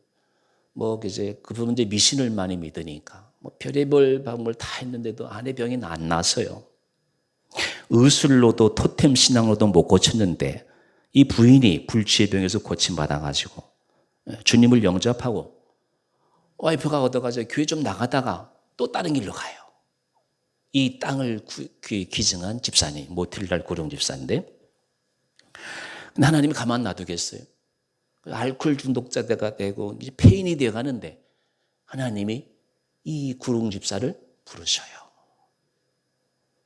뭐 이제 그분 이제 미신을 많이 믿으니까 뭐 별의별 방법을 다 했는데도 아내 병이 안 나서요. 의술로도 토템 신앙으로도 못 고쳤는데 이 부인이 불치의 병에서 고침받아가지고 주님을 영접하고 와이프가 얻어가지고 교회 좀 나가다가 또 다른 길로 가요. 이 땅을 기증한 집사님, 모틸랄 구룡 집사인데 하나님이 가만 놔두겠어요. 알코올 중독자가 되고 이제 폐인이 되어 가는데 하나님이 이 구룡 집사를 부르셔요.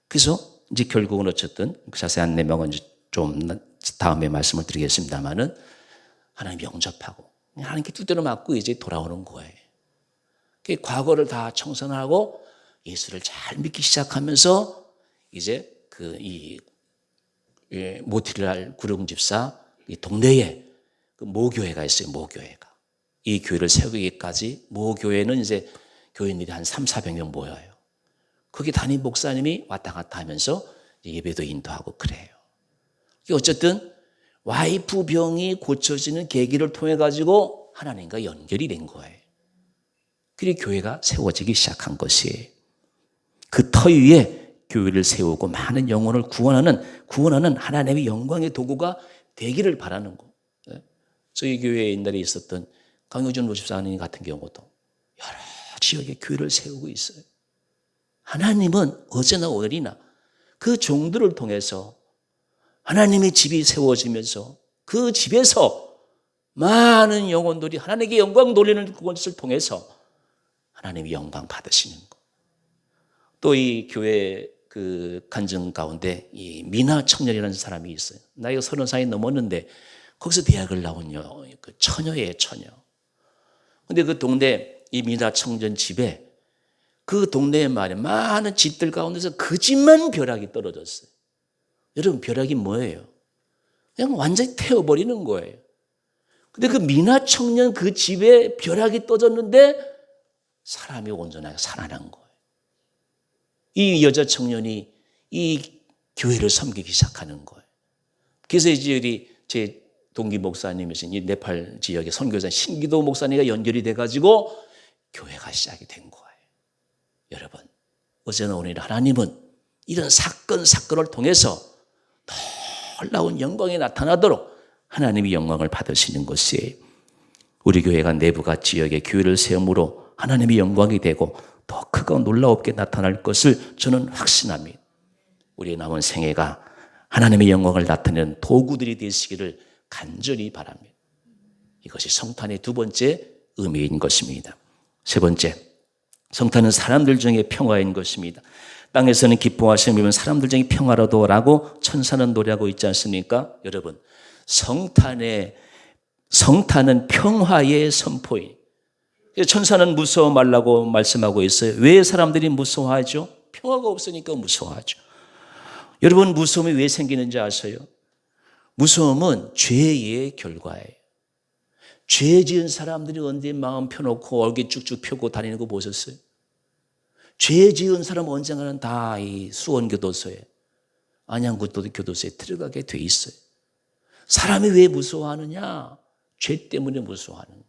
그래서 이제 결국은 어쨌든 자세한 내용은 좀 다음에 말씀을 드리겠습니다만은 하나님 영접하고 하나님께 두드려 맞고 이제 돌아오는 거예요. 과거를 다 청산하고 예수를 잘 믿기 시작하면서 이제 이 모티랄 구룡 집사 이 동네에 그 모교회가 있어요. 모교회가 이 교회를 세우기까지 모교회는 이제 교인들이 한 300~400명 모여요. 거기 담임 목사님이 왔다 갔다 하면서 예배도 인도하고 그래요. 어쨌든 와이프 병이 고쳐지는 계기를 통해 가지고 하나님과 연결이 된 거예요. 그리고 교회가 세워지기 시작한 것이에요. 그 터 위에 교회를 세우고 많은 영혼을 구원하는 하나님의 영광의 도구가 되기를 바라는 거. 저희 교회에 옛날에 있었던 강효준 목사님 같은 경우도 여러 지역에 교회를 세우고 있어요. 하나님은 어제나 오늘이나 그 종들을 통해서 하나님의 집이 세워지면서 그 집에서 많은 영혼들이 하나님께 영광 돌리는 그것을 통해서 하나님이 영광 받으시는 것. 또 이 교회 그 간증 가운데 이 미나 청년이라는 사람이 있어요. 나이가 30살이 넘었는데 거기서 대학을 나온 그 처녀예요, 처녀. 근데 그 동네 이 미나 청년 집에 그 동네에 말이야 많은 집들 가운데서 그 집만 벼락이 떨어졌어요. 여러분 벼락이 뭐예요? 그냥 완전히 태워버리는 거예요. 근데 그 미나 청년 그 집에 벼락이 떨어졌는데 사람이 온전하게 살아난 거예요. 이 여자 청년이 이 교회를 섬기기 시작하는 거예요. 그래서 이제 우리 제 동기 목사님이신 이 네팔 지역의 선교사 신기도 목사님과 연결이 돼가지고 교회가 시작이 된 거예요. 여러분, 어제나 오늘 하나님은 이런 사건을 통해서 놀라운 영광이 나타나도록 하나님이 영광을 받으시는 것이에요. 우리 교회가 내부가 지역의 교회를 세움으로 하나님이 영광이 되고 더 크고 놀라웠게 나타날 것을 저는 확신합니다. 우리의 남은 생애가 하나님의 영광을 나타내는 도구들이 되시기를 간절히 바랍니다. 이것이 성탄의 두 번째 의미인 것입니다. 세 번째, 성탄은 사람들 중에 평화인 것입니다. 땅에서는 기뻐하시면 사람들 중에 평화로도라고 천사는 노래하고 있지 않습니까? 여러분, 성탄은 평화의 선포인. 천사는 무서워 말라고 말씀하고 있어요. 왜 사람들이 무서워하죠? 평화가 없으니까 무서워하죠. 여러분, 무서움이 왜 생기는지 아세요? 무서움은 죄의 결과예요. 죄 지은 사람들이 언제 마음 펴놓고 얼굴 쭉쭉 펴고 다니는 거 보셨어요? 죄 지은 사람은 언젠가는 다 이 수원교도소에 안양교도소에 들어가게 돼 있어요. 사람이 왜 무서워하느냐? 죄 때문에 무서워하는 거예요.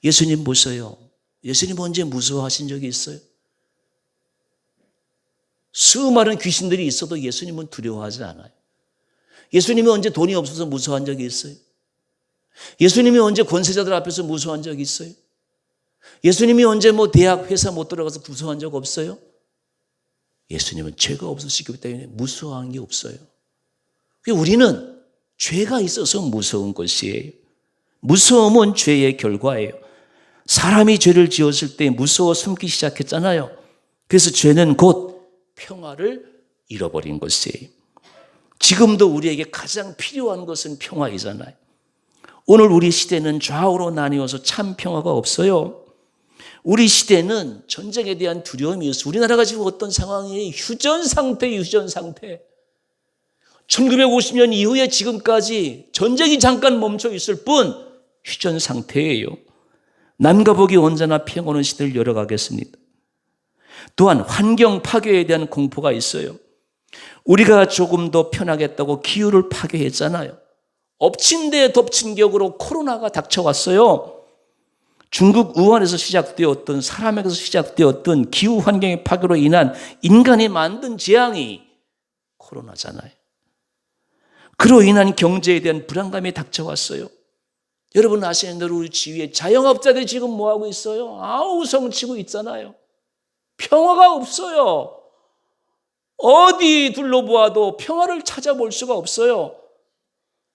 예수님 보세요. 예수님 언제 무서워하신 적이 있어요? 수많은 귀신들이 있어도 예수님은 두려워하지 않아요. 예수님이 언제 돈이 없어서 무서워한 적이 있어요? 예수님이 언제 권세자들 앞에서 무서워한 적이 있어요? 예수님이 언제 대학, 회사 못 들어가서 무서워한 적 없어요? 예수님은 죄가 없으시기 때문에 무서워한 게 없어요. 우리는 죄가 있어서 무서운 것이에요. 무서움은 죄의 결과예요. 사람이 죄를 지었을 때 무서워 숨기 시작했잖아요. 그래서 죄는 곧 평화를 잃어버린 것이에요. 지금도 우리에게 가장 필요한 것은 평화이잖아요. 오늘 우리 시대는 좌우로 나뉘어서 참 평화가 없어요. 우리 시대는 전쟁에 대한 두려움이 있어요. 우리나라가 지금 어떤 상황이 휴전 상태예요. 휴전 상태. 1950년 이후에 지금까지 전쟁이 잠깐 멈춰 있을 뿐 휴전 상태예요. 남과 북이 언제나 평온한 시대를 열어가겠습니다. 또한 환경 파괴에 대한 공포가 있어요. 우리가 조금 더 편하겠다고 기후를 파괴했잖아요. 엎친 데 덮친 격으로 코로나가 닥쳐왔어요. 중국 우한에서 시작되었던, 사람에게서 시작되었던 기후 환경의 파괴로 인한 인간이 만든 재앙이 코로나잖아요. 그로 인한 경제에 대한 불안감이 닥쳐왔어요. 여러분 아시는 대로 우리 주위에 자영업자들이 지금 뭐하고 있어요? 아우성치고 있잖아요. 평화가 없어요. 어디 둘러보아도 평화를 찾아볼 수가 없어요.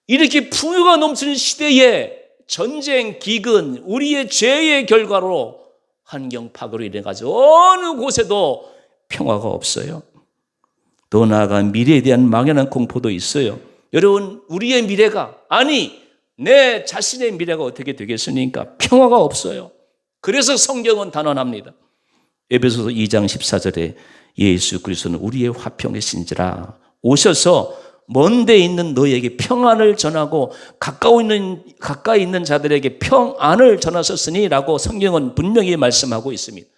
이렇게 풍요가 넘치는 시대에 전쟁, 기근, 우리의 죄의 결과로 환경 파괴로 인해가지고 어느 곳에도 평화가 없어요. 더 나아가 미래에 대한 막연한 공포도 있어요. 여러분, 우리의 미래가, 아니 내 자신의 미래가 어떻게 되겠습니까? 평화가 없어요. 그래서 성경은 단언합니다. 에베소서 2장 14절에 예수 그리스도는 우리의 화평의 신지라 오셔서 먼데 있는 너희에게 평안을 전하고 가까이 있는 자들에게 평안을 전하셨으니라고 성경은 분명히 말씀하고 있습니다.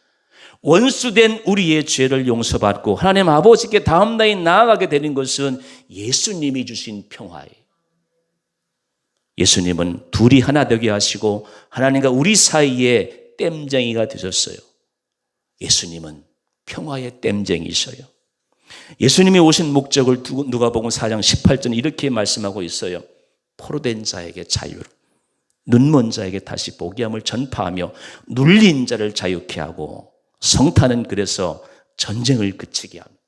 원수된 우리의 죄를 용서받고 하나님 아버지께 다음 날에 나아가게 되는 것은 예수님이 주신 평화예요. 예수님은 둘이 하나 되게 하시고 하나님과 우리 사이에 땜쟁이가 되셨어요. 예수님은 평화의 땜쟁이셔요. 예수님이 오신 목적을 누가복음 4장 18절 이렇게 말씀하고 있어요. 포로된 자에게 자유를, 눈먼 자에게 다시 보게 함을 전파하며 눌린 자를 자유케 하고 성탄은 그래서 전쟁을 그치게 합니다.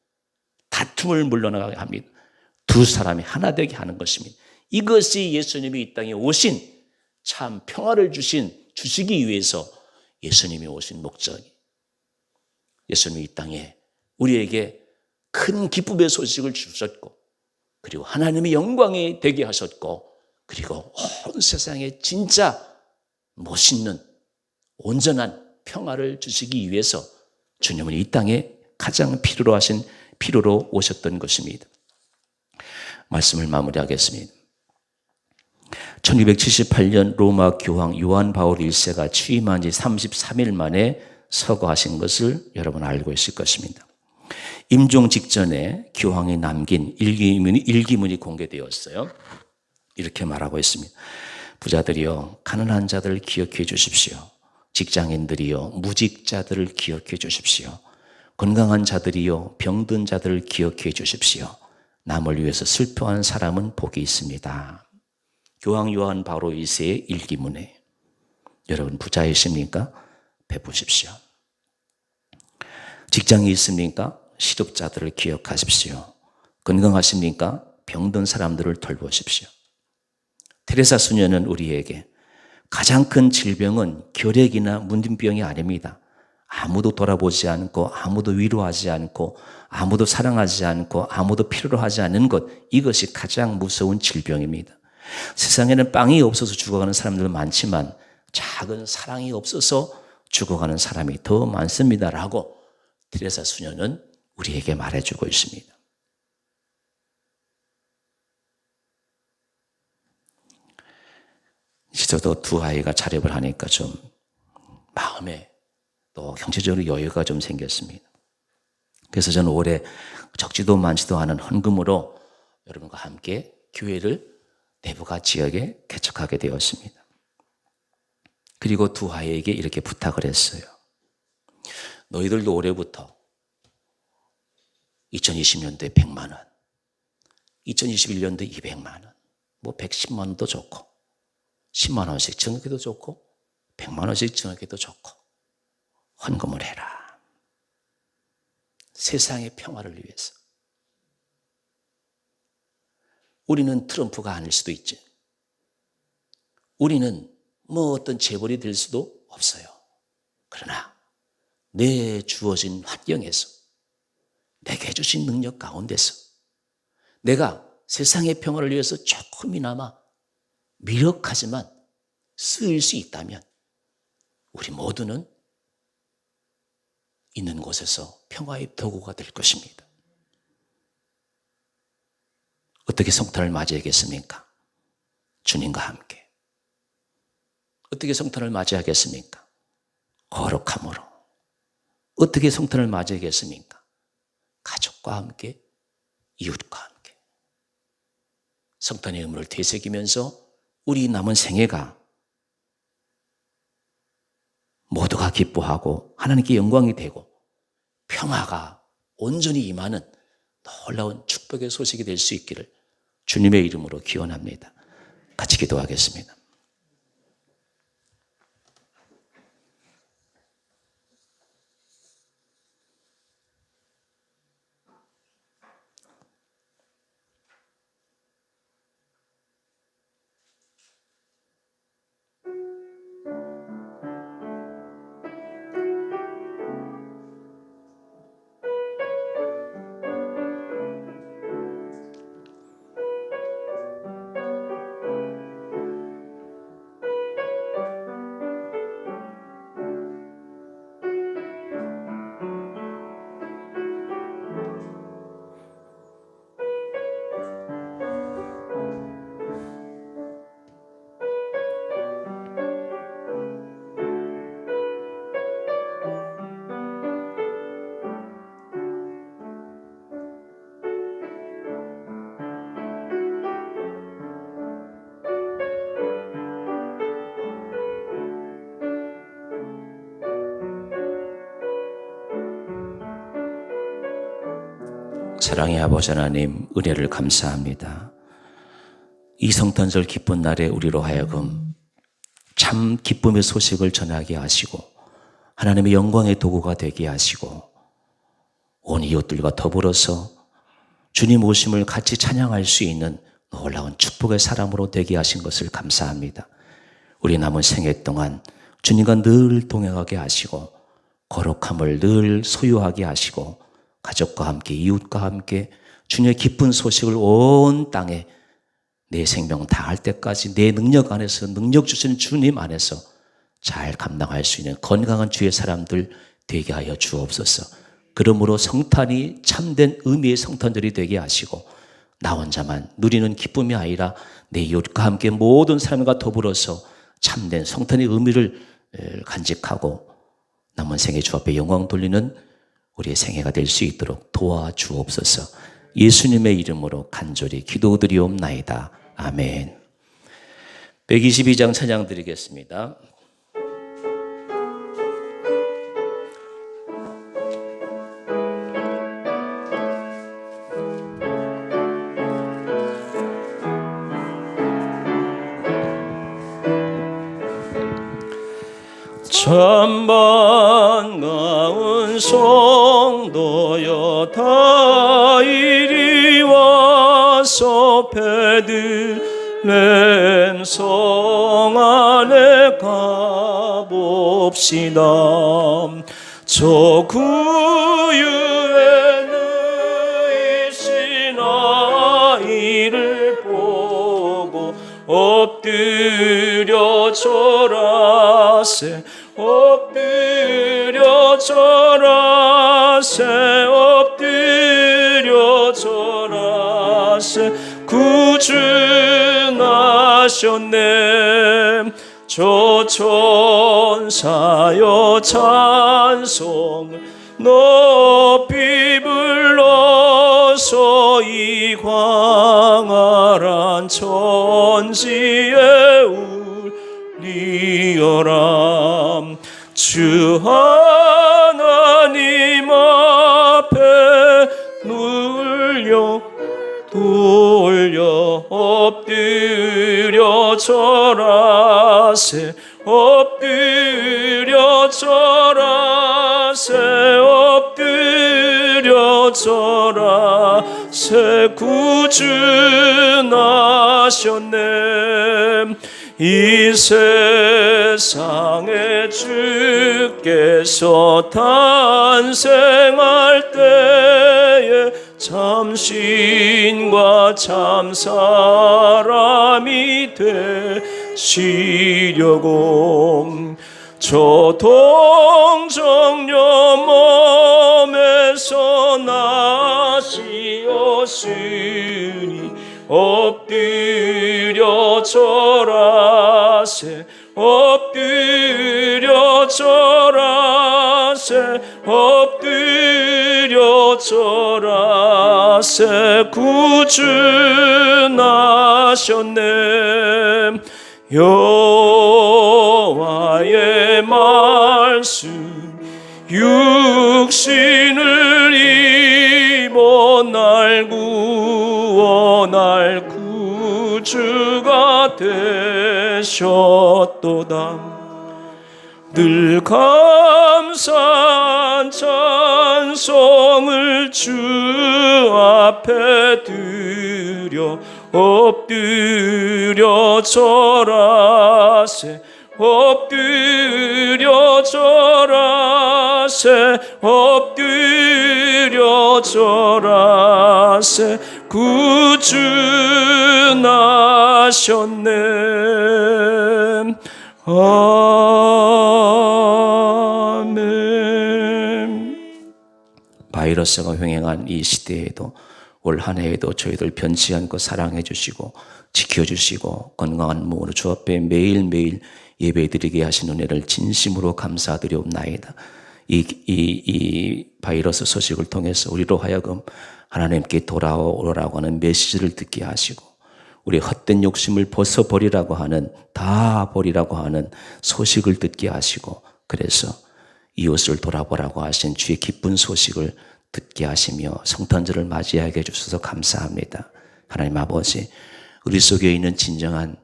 다툼을 물러나가게 합니다. 두 사람이 하나 되게 하는 것입니다. 이것이 예수님이 이 땅에 오신 참 평화를 주시기 위해서 예수님이 오신 목적이에요. 예수님이 이 땅에 우리에게 큰 기쁨의 소식을 주셨고, 그리고 하나님의 영광이 되게 하셨고, 그리고 온 세상에 진짜 멋있는 온전한 평화를 주시기 위해서 주님은 이 땅에 가장 필요로 오셨던 것입니다. 말씀을 마무리하겠습니다. 1278년 로마 교황 요한 바울 1세가 취임한 지 33일 만에 서거하신 것을 여러분 알고 있을 것입니다. 임종 직전에 교황이 남긴 일기문이 공개되었어요. 이렇게 말하고 있습니다. 부자들이여 가난한 자들을 기억해 주십시오. 직장인들이여 무직자들을 기억해 주십시오. 건강한 자들이여 병든 자들을 기억해 주십시오. 남을 위해서 슬퍼하는 사람은 복이 있습니다. 교황 요한 바로 2세의 일기문에 여러분 부자이십니까? 베푸십시오. 직장이 있습니까? 시급자들을 기억하십시오. 건강하십니까? 병든 사람들을 돌보십시오. 테레사 수녀는 우리에게 가장 큰 질병은 결핵이나 문둥병이 아닙니다. 아무도 돌아보지 않고 아무도 위로하지 않고 아무도 사랑하지 않고 아무도 필요로 하지 않는 것, 이것이 가장 무서운 질병입니다. 세상에는 빵이 없어서 죽어가는 사람들 많지만 작은 사랑이 없어서 죽어가는 사람이 더 많습니다라고 테레사 수녀는 우리에게 말해주고 있습니다. 저도 두 아이가 자립을 하니까 좀 마음에 또 경제적으로 여유가 좀 생겼습니다. 그래서 저는 올해 적지도 많지도 않은 헌금으로 여러분과 함께 교회를 내부가 지역에 개척하게 되었습니다. 그리고 두 아이에게 이렇게 부탁을 했어요. 너희들도 올해부터 2020년도에 100만 원, 2021년도에 200만 원, 뭐 110만 원도 좋고 10만 원씩 증액해도 좋고 100만 원씩 증액해도 좋고 헌금을 해라. 세상의 평화를 위해서. 우리는 트럼프가 아닐 수도 있지. 우리는 뭐 어떤 재벌이 될 수도 없어요. 그러나 내 주어진 환경에서 내게 주신 능력 가운데서 내가 세상의 평화를 위해서 조금이나마 미력하지만 쓰일 수 있다면 우리 모두는 있는 곳에서 평화의 도구가 될 것입니다. 어떻게 성탄을 맞이하겠습니까? 주님과 함께. 어떻게 성탄을 맞이하겠습니까? 거룩함으로. 어떻게 성탄을 맞이하겠습니까? 가족과 함께 이웃과 함께 성탄의 의무를 되새기면서 우리 남은 생애가 모두가 기뻐하고 하나님께 영광이 되고 평화가 온전히 임하는 놀라운 축복의 소식이 될 수 있기를 주님의 이름으로 기원합니다. 같이 기도하겠습니다. 사랑의 아버지 하나님, 은혜를 감사합니다. 이 성탄절 기쁜 날에 우리로 하여금 참 기쁨의 소식을 전하게 하시고 하나님의 영광의 도구가 되게 하시고 온 이웃들과 더불어서 주님 오심을 같이 찬양할 수 있는 놀라운 축복의 사람으로 되게 하신 것을 감사합니다. 우리 남은 생애 동안 주님과 늘 동행하게 하시고 거룩함을 늘 소유하게 하시고 가족과 함께 이웃과 함께 주님의 기쁜 소식을 온 땅에 내 생명 다할 때까지 내 능력 안에서 능력 주시는 주님 안에서 잘 감당할 수 있는 건강한 주의 사람들 되게 하여 주옵소서. 그러므로 성탄이 참된 의미의 성탄절이 되게 하시고 나 혼자만 누리는 기쁨이 아니라 내 이웃과 함께 모든 사람과 더불어서 참된 성탄의 의미를 간직하고 남은 생애 주 앞에 영광 돌리는 우리의 생애가 될 수 있도록 도와주옵소서. 예수님의 이름으로 간절히 기도드리옵나이다. 아멘. 122장 찬양 드리겠습니다. 참 반가운 성도여 다 이리 와서 베들레헴 성 안에 가봅시다. 저 구유에 누이신 아이를 보고 엎드려 절하세 엎드려 절하세 엎드려 절하세 구준하셨네. 저 천사여 찬송을 높이 불러서 이 광활한 천지에 울리어라. 주 하나님 앞에 눌려 돌려 엎드려 절하세 엎드려 절하세 엎드려 절하세 구준하셨네. 이 세상에 주께서 탄생할 때에 참 신과 참 사람이 되시려고 저 동정녀 몸에서 나시었으니 엎드려 절하세 엎드려 절하세 엎드려 절하세 구준하셨네. 여호와의 말씀 육신을 입어 날 구원할 구주가 되셨도다. 늘 감사한 찬송을 주 앞에 드려 엎드려 절하세 엎드려 절하세 엎드려 절하세 구준하셨네. 아멘. 바이러스가 횡행한 이 시대에도 올 한 해에도 저희들 변치 않고 사랑해 주시고 지켜주시고 건강한 몸으로 주 앞에 매일매일 예배드리게 하신 은혜를 진심으로 감사드리옵나이다. 이 바이러스 소식을 통해서 우리로 하여금 하나님께 돌아오라고 하는 메시지를 듣게 하시고 우리 헛된 욕심을 벗어버리라고 하는, 다 버리라고 하는 소식을 듣게 하시고, 그래서 이웃을 돌아보라고 하신 주의 기쁜 소식을 듣게 하시며 성탄절을 맞이하게 해주셔서 감사합니다. 하나님 아버지, 우리 속에 있는 진정한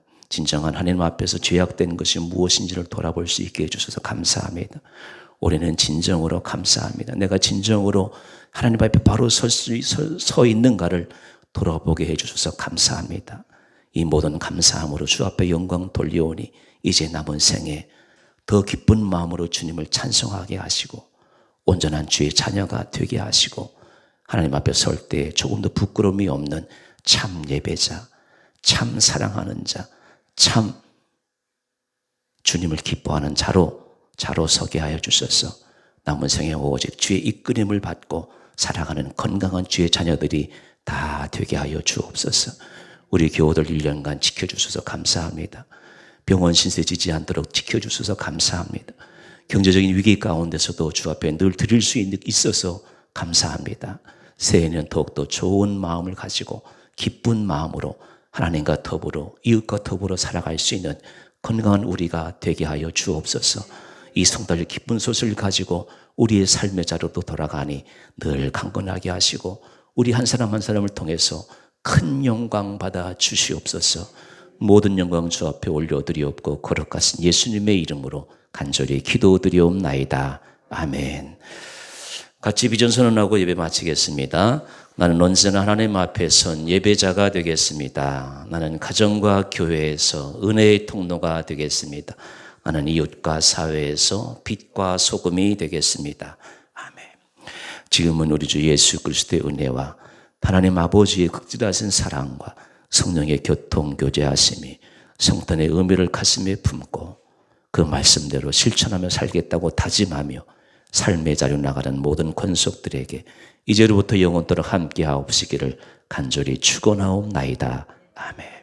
하나님 앞에서 죄악된 것이 무엇인지를 돌아볼 수 있게 해주셔서 감사합니다. 올해는 진정으로 감사합니다. 내가 진정으로 하나님 앞에 바로 서 있는가를 돌아보게 해주셔서 감사합니다. 이 모든 감사함으로 주 앞에 영광 돌려오니 이제 남은 생에 더 기쁜 마음으로 주님을 찬송하게 하시고 온전한 주의 자녀가 되게 하시고 하나님 앞에 설 때 조금 더 부끄러움이 없는 참 예배자, 참 사랑하는 자, 참 주님을 기뻐하는 자로 서게 하여 주셔서 남은 생에 오직 주의 이끌림을 받고 살아가는 건강한 주의 자녀들이 다 되게 하여 주옵소서. 우리 교우들 1년간 지켜주셔서 감사합니다. 병원 신세 지지 않도록 지켜주셔서 감사합니다. 경제적인 위기 가운데서도 주 앞에 늘 드릴 수 있어서 감사합니다. 새해에는 더욱더 좋은 마음을 가지고 기쁜 마음으로 하나님과 더불어 이웃과 더불어 살아갈 수 있는 건강한 우리가 되게 하여 주옵소서. 이 성탄절 기쁜 소식을 가지고 우리의 삶의 자료도 돌아가니 늘 강건하게 하시고 우리 한 사람 한 사람을 통해서 큰 영광 받아 주시옵소서. 모든 영광 주 앞에 올려드리옵고 거룩하신 예수님의 이름으로 간절히 기도드리옵나이다. 아멘. 같이 비전 선언하고 예배 마치겠습니다. 나는 언제나 하나님 앞에 선 예배자가 되겠습니다. 나는 가정과 교회에서 은혜의 통로가 되겠습니다. 나는 이웃과 사회에서 빛과 소금이 되겠습니다. 아멘. 지금은 우리 주 예수 그리스도의 은혜와 하나님 아버지의 극진하신 사랑과 성령의 교통 교제하심이 성탄의 의미를 가슴에 품고 그 말씀대로 실천하며 살겠다고 다짐하며 삶의 자리로 나가는 모든 권속들에게 이제로부터 영원토록 함께하옵시기를 간절히 축원하옵나이다. 아멘.